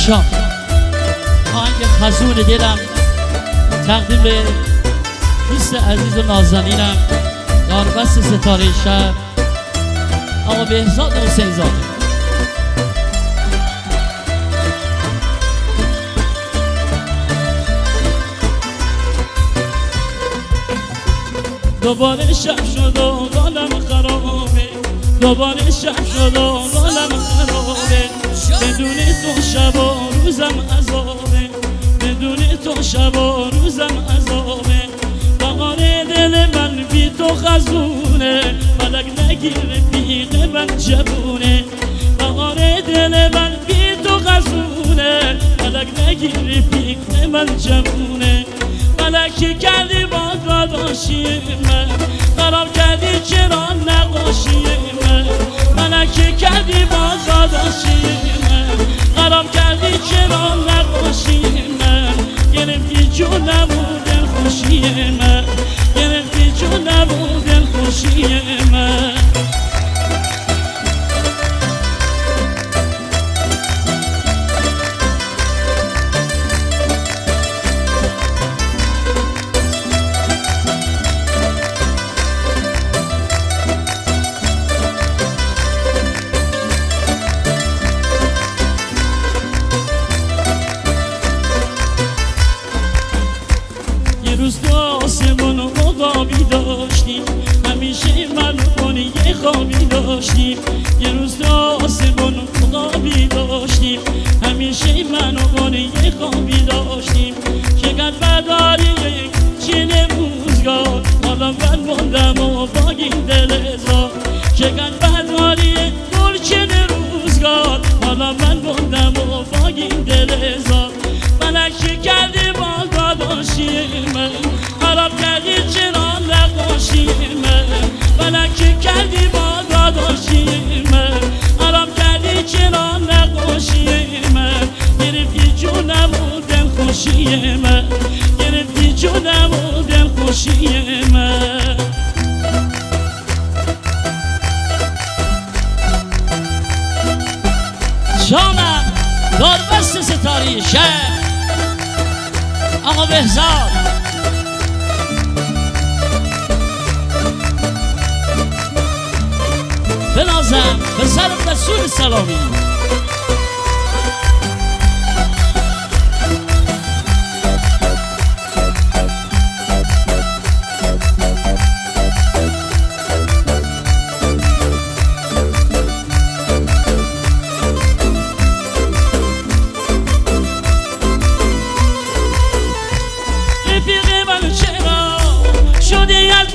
شام آهنگ خزون دلم تقدیم به دوست عزیز و نازنینم داربست ستاره شب آقا بهزاد حسین زاده. دوباره شب شد و حالم خرابه، دوباره شب شد و حالم خرابه، بدون تو شب و روزم عذابه، بدون تو شب و روزم عذابه. بغاره دل من بی تو خزونه، فلک نگیره بیغ من جبونه. بغاره دل من بی تو خزونه، فلک نگیره بیغ من جبونه. فلکی کردی باز داداشی من، خراب کردی چرا نقاشی من. فلکی کردی باز داداشی من، خراب کردی چرا نقاشی من. گرفتی جونم و دلخوشی من، گرفتی جونم و دلخوشی من. روز تو آسمون و مقابی داشتیم، همیشه من کنی یه خوابی داشتیم. یه روز تو آسمون و مقابی داشتیم، همیشه من کنی یه خوابی داشتیم. چقدر بداری چین روزگار، حالا من موندم و با این دل ازار. چقدر بداری گلچین روزگار، حالا من موندم و با این دل ازار. فلکی کردی باز داداشی من، خراب کردی چرا نقاشی من. فلکی کردی باز داداشی من، خراب کردی چرا نقاشی من. گرفتی جونم و دلخوشی من، گرفتی جونم و دلخوشی من. شامم داربست ستاره شب آقا بهزاد. بنازم به سر رسول سلامی.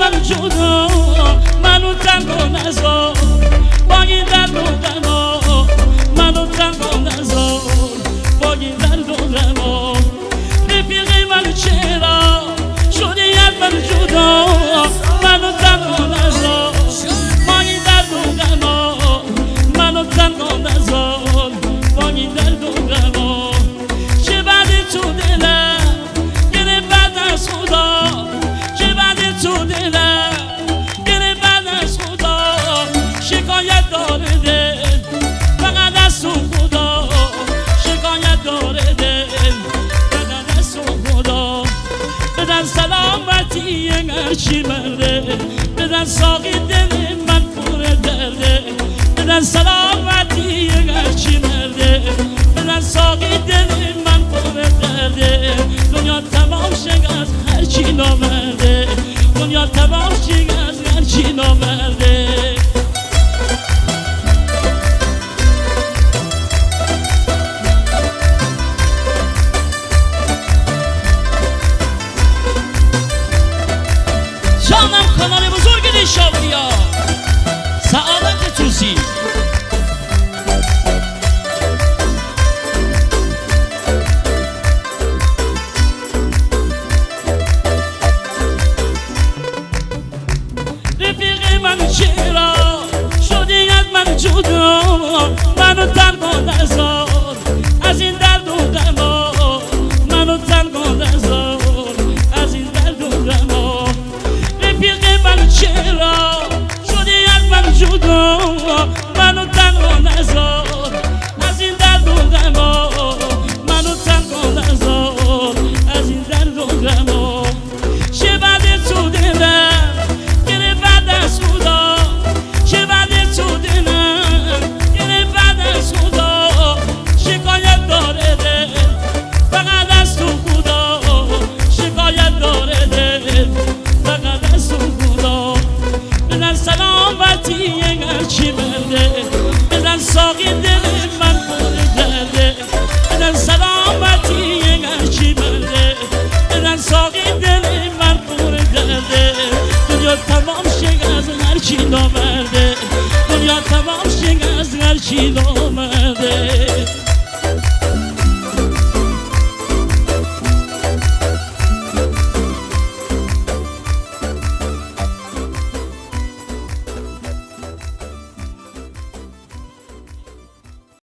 من جدا منو تنها نذار، با این درد و غما منو تنها نذار، با این درد و غما. رفیق من چرا شدی از من جدا، منو تنها نذار، با این درد و غما منو تنها نذار، با این درد و غما. چه بعد تو دلم گره بعد از خدا، چه بعد تو دلم گره بعد از خدا. شکایت داره دل فقط از تو خدا، شکایت داره دل فقط از تو خدا. بدن سلامتی هرچی مرده، بدن ساقی دل من پر درده. بدن سلامتی هرچی مرده، بدن ساقی دل من پر درده. دنیا تمام شد از هرچی نامرده، دنیا تمام شد از هرچی نامرده. جانم کانال بزرگ نیشابوریا سعادت توسی. رفیق من چرا شدی از من جدا، منو تنها نذار، از این درد و غما منو تنها نذار، از این درد و غما. رفیق من چرا شدی از من جدا، منو تنها نذار، از این درد و غما نامرده دنیا تمام شنگ از هر چی نامرده